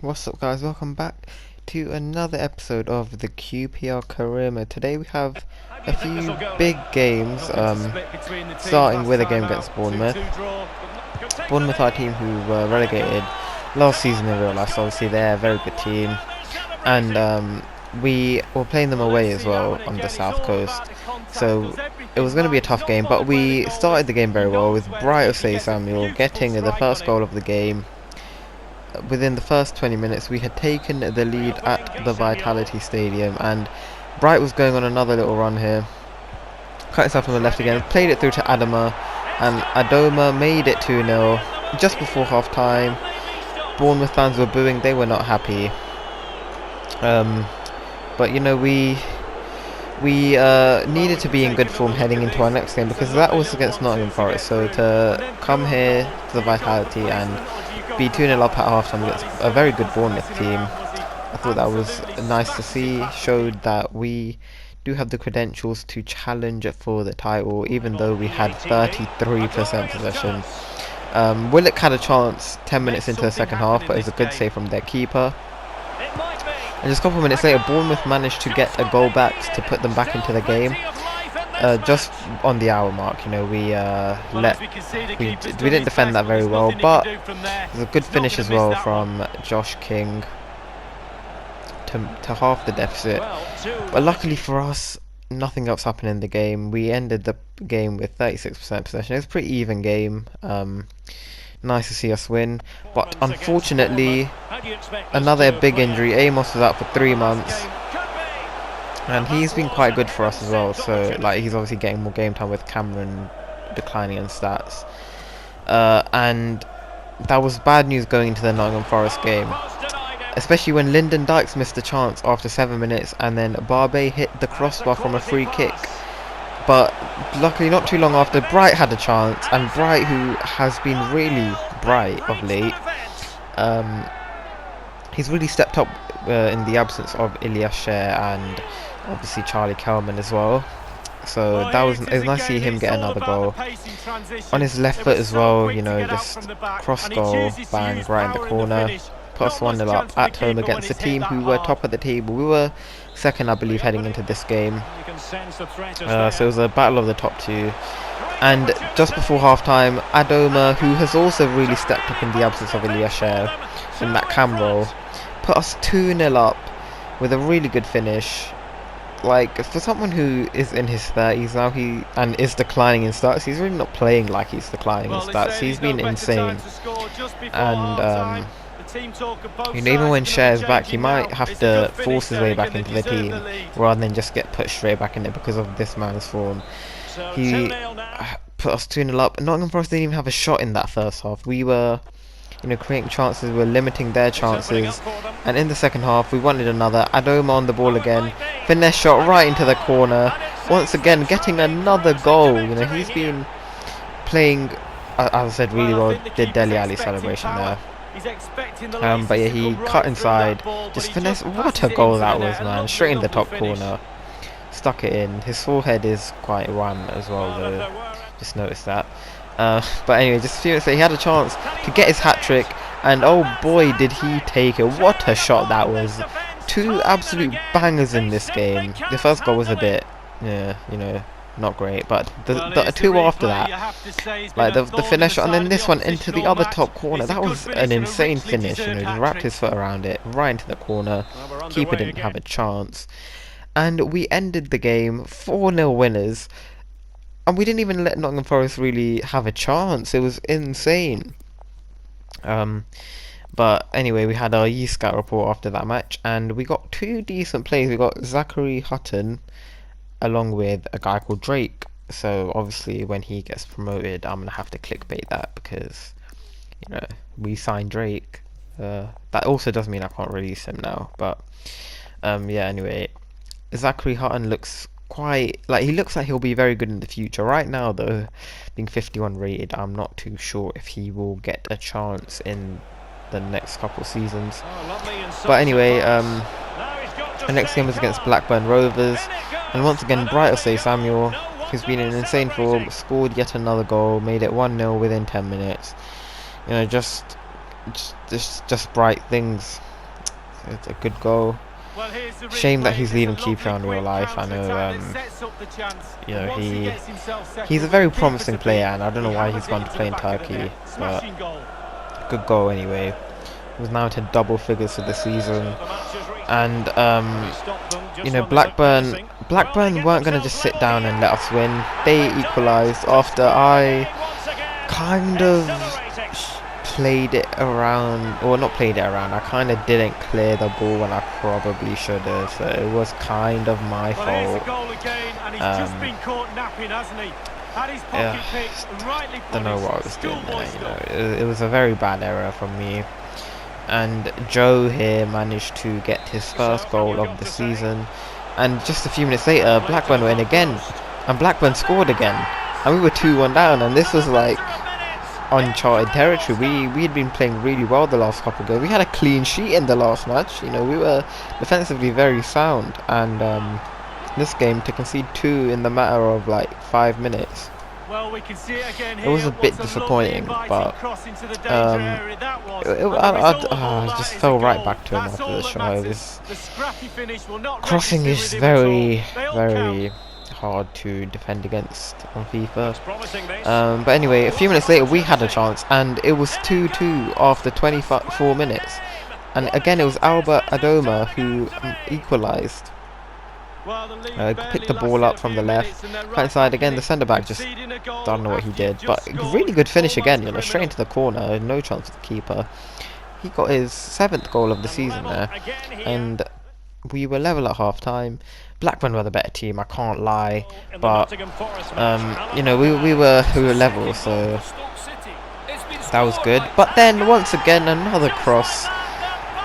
What's up, guys? Welcome back to another episode of the QPR career mode. Today we have a few big games, starting with a game against Bournemouth. Bournemouth are a team who were relegated last season in real life, so obviously they're a very good team. And we were playing them away as well on the south coast, so it was going to be a tough game, but we started the game very well with Bright Samuel getting the first goal of the game. Within the first 20 minutes we had taken the lead at the Vitality Stadium, and Bright was going on another little run here, cut himself on the left again, played it through to Adama, and Adoma made it 2-0 just before half time. Bournemouth fans were booing, they were not happy, but you know, we needed to be in good form heading into our next game, because that was against Nottingham Forest. So to come here to the Vitality and be 2-0 up at half-time against a very good Bournemouth team, I thought that was nice to see. Showed that we do have the credentials to challenge for the title, even though we had 33% possession. Willock had a chance 10 minutes into the second half, but it was a good save from their keeper. And just a couple of minutes later, Bournemouth managed to get a goal back to put them back into the game. Just on the hour mark, you know, we didn't defend that very well, but it was a good finish as well from Josh King to half the deficit. But luckily for us, nothing else happened in the game. We ended the game with 36% possession. It was a pretty even game. Nice to see us win, but unfortunately another big injury. Amos was out for 3 months, and he's been quite good for us as well. So like, he's obviously getting more game time with Cameron declining in stats, and that was bad news going into the Nottingham Forest game, especially when Lyndon Dykes missed a chance after 7 minutes, and then Barbe hit the crossbar from a free kick. But luckily, not too long after, Bright had a chance, and Bright, who has been really bright of late, he's really stepped up in the absence of Ilyas Sher and obviously Charlie Kelman as well. So it was nice to see him get another goal on his left foot as well. You know, just cross goal, bang, right in the corner. Put us 1-0 up at home against a team who were top of the table. We were second, I believe, heading into this game. So it was a battle of the top two. And just before half-time, Adoma, who has also really stepped up in the absence of Ilyas Sher in that cam role, put us 2-0 up with a really good finish. Like, for someone who is in his 30s now, and is declining in stats, he's really not playing like he's declining in stats. He's been insane. And you know, even when Sher's back, he might have to force his way back into the team rather than just get put straight back in it because of this man's form. He put us 2-0 up. Nottingham Forest didn't even have a shot in that first half. We were, you know, creating chances, we were limiting their chances, and in the second half we wanted another. Adoma on the ball again, finesse shot right into the corner, once again getting another goal. You know, he's been playing, as I said, really well. Did Dele Alli celebration there. But yeah, he cut inside, just finesse. What a goal that was, man! Straight in the top corner, stuck it in. His forehead is quite wan as well, though. Just noticed that. But anyway, just a few minutes later, he had a chance to get his hat trick, and oh boy, did he take it! What a shot that was! Two absolute bangers in this game. The first goal was a bit, yeah, you know, not great, but the two after that, like the finish, and then this one into the other top corner, that was an insane finish. You know, just wrapped his foot around it, right into the corner. Keeper didn't have a chance, and we ended the game 4-0 winners, and we didn't even let Nottingham Forest really have a chance. It was insane. But anyway, we had our Scout report after that match, and we got two decent plays. We got Zachary Hutton along with a guy called Drake. So obviously when he gets promoted, I'm gonna have to clickbait that, because, you know, we signed Drake. That also does mean I can't release him now, but yeah, anyway, Zachary Hutton looks he looks like he'll be very good in the future. Right now though, being 51 rated, I'm not too sure if he will get a chance in the next couple of seasons. But anyway, the next game was against Blackburn Rovers, and once again Bright Samuel, who's been in insane form, scored yet another goal, made it 1-0 within 10 minutes. You know, just bright things It's a good goal. Shame that he's leaving QPR in real life. I know, you know, he's a very promising player, and I don't know why he's gone to play in Turkey, but good goal anyway. He was now to double figures for the season, and you know, Blackburn weren't going to just sit down and let us win. They equalised after I kind of played it around, or not played it around, I kind of didn't clear the ball when I probably should have, so it was kind of my fault. Don't know what I was doing there, you know. It was a very bad error from me. And Joe here managed to get his first goal of the season, and just a few minutes later Blackburn went again, and Blackburn scored again, and we were 2-1 down, and this was like uncharted territory. We had been playing really well the last couple of games. We had a clean sheet in the last match, you know, we were defensively very sound, and this game to concede 2 in the matter of like 5 minutes. Well, we can see it again here. It was a bit disappointing, but I just fell right back to him after the show. It was, crossing is very hard to defend against on FIFA. But anyway, a few minutes later we had a chance, and it was 2-2 after 24 minutes. And again, it was Albert Adoma who equalised. Picked the ball up from the left, right side again. The centre back just don't know what he did, but really good finish again. You know, straight into the corner, no chance for the keeper. He got his 7th goal of the season there, and we were level at half time. Blackburn were the better team, I can't lie, but you know, we were level, so that was good. But then once again, another cross,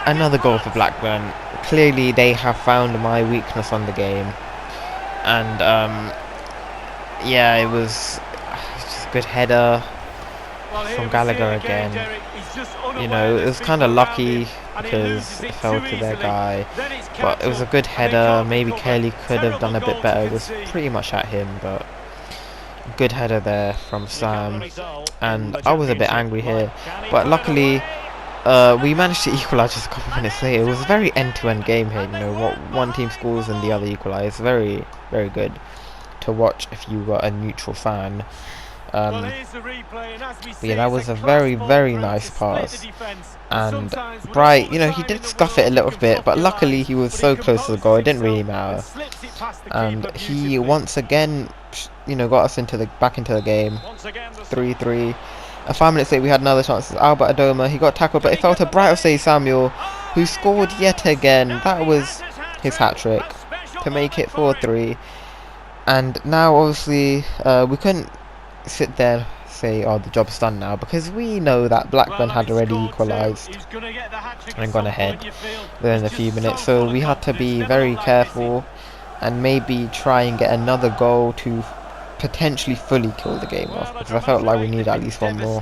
another goal for Blackburn. Clearly they have found my weakness on the game, and yeah, it was just a good header from Gallagher again. You know, it was kind of lucky because it fell to their guy, but it was a good header. Maybe Kelly could have done a bit better. It was pretty much at him, but good header there from Sam, and I was a bit angry here, but luckily we managed to equalise just a couple of minutes later. It was a very end-to-end game here, you know, what one team scores and the other equalise. Very good to watch if you were a neutral fan. But yeah, that was a very nice pass, and Bright, you know, he did scuff it a little bit, but luckily he was so close to the goal, it didn't really matter, and he once again, you know, got us back into the game. 3-3. 5 minutes later we had another chance. Albert Adoma, he got tackled, but it fell to Bright Osei Samuel, who scored yet again. That was his hat-trick to make it 4-3. And now obviously we couldn't sit there say, oh, the job's done now, because we know that Blackburn had already equalised and gone ahead within a few minutes, so we had to be very careful and maybe try and get another goal to potentially fully kill the game off, because I felt like we needed at least one more,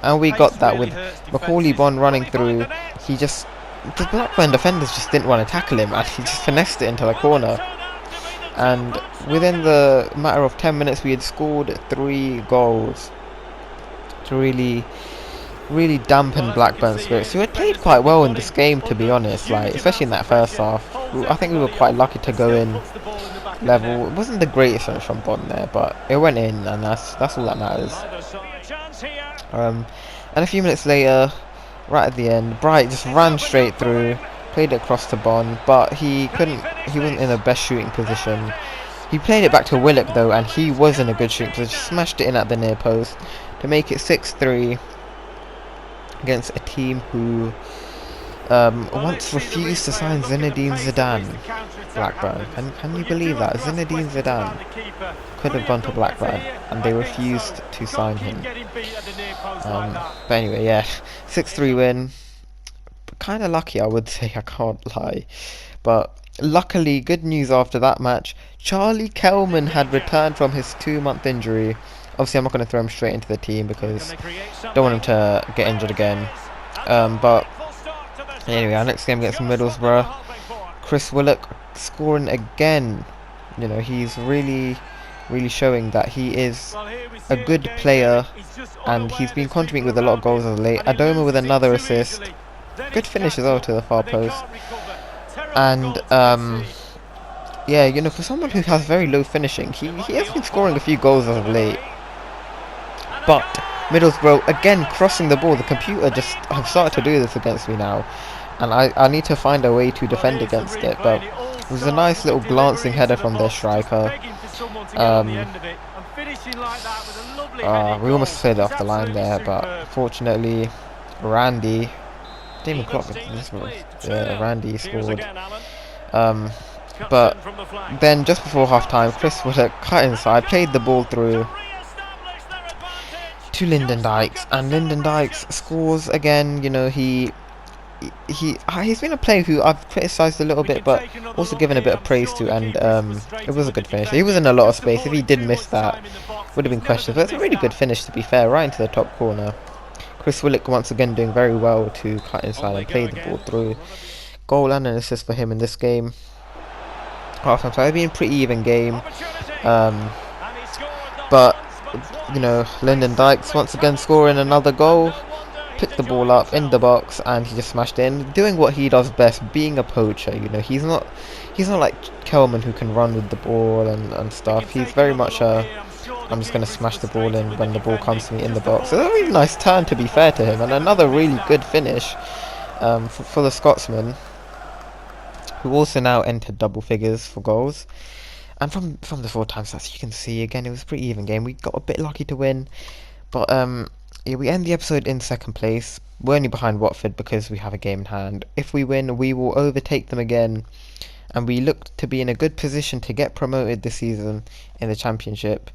and we got that with Macaulay Bond running through. The Blackburn defenders just didn't want to tackle him, and he just finessed it into the corner, and within the matter of 10 minutes we had scored 3 goals to really dampen Blackburn's spirits, who had played quite well in this game, to be honest, like especially in that first half. I think we were quite lucky to go in level. It wasn't the greatest finish from Bond there, but it went in, and that's all that matters. And a few minutes later, right at the end, Bright just ran straight through, played it across to Bond, but he wasn't in the best shooting position. He played it back to Willock though, and he was in a good shooting position, smashed it in at the near post to make it 6-3 against a team who once refused to sign Zinedine Zidane. Blackburn, can you believe that? Zinedine Zidane could have gone to Blackburn and they refused to sign him. But anyway, yeah, 6-3 win. Kind of lucky, I would say, I can't lie, but luckily, good news after that match, Charlie Kelman had returned from his 2-month injury. Obviously I'm not going to throw him straight into the team because I don't want him to get injured again, but anyway, our next game against Middlesbrough, Chris Willock scoring again. You know, he's really showing that he is a good player, and he's been contributing with a lot of goals as of late. Adoma with another assist, Good finish as well to the far post. And yeah, you know, for someone who has very low finishing, he has been scoring a few goals as of late. But Middlesbrough again crossing the ball. The computer just have started to do this against me now, and I need to find a way to defend against it. But it was a nice little glancing header from their striker. We almost cleared off the line there, but fortunately, Randy didn't even clock it. Yeah, Randy scored. But then just before half time, Chris Wood cut inside, played the ball through to Lyndon Dykes, and Lyndon Dykes scores again. You know, he's been a player who I've criticised a little bit, but also given a bit of praise to, and it was a good finish. He was in a lot of space. If he did miss that, would have been questioned. But it's a really good finish, to be fair, right into the top corner. Chris Willock once again doing very well to cut inside and play the ball through. Goal and an assist for him in this game. Half-time, so it's been a pretty even game. But you know, Lyndon Dykes once again scoring another goal. Picked the ball up in the box and he just smashed it in, doing what he does best, being a poacher. You know, he's not like Kelman, who can run with the ball and stuff. He's very much I'm just going to smash the ball in when the ball comes to me in the box. So a really nice turn, to be fair to him, and another really good finish for the Scotsman, who also now entered double figures for goals. And from the 4 times stats, you can see again it was a pretty even game. We got a bit lucky to win, but yeah, we end the episode in 2nd place. We're only behind Watford because we have a game in hand. If we win, we will overtake them again, and we look to be in a good position to get promoted this season in the Championship.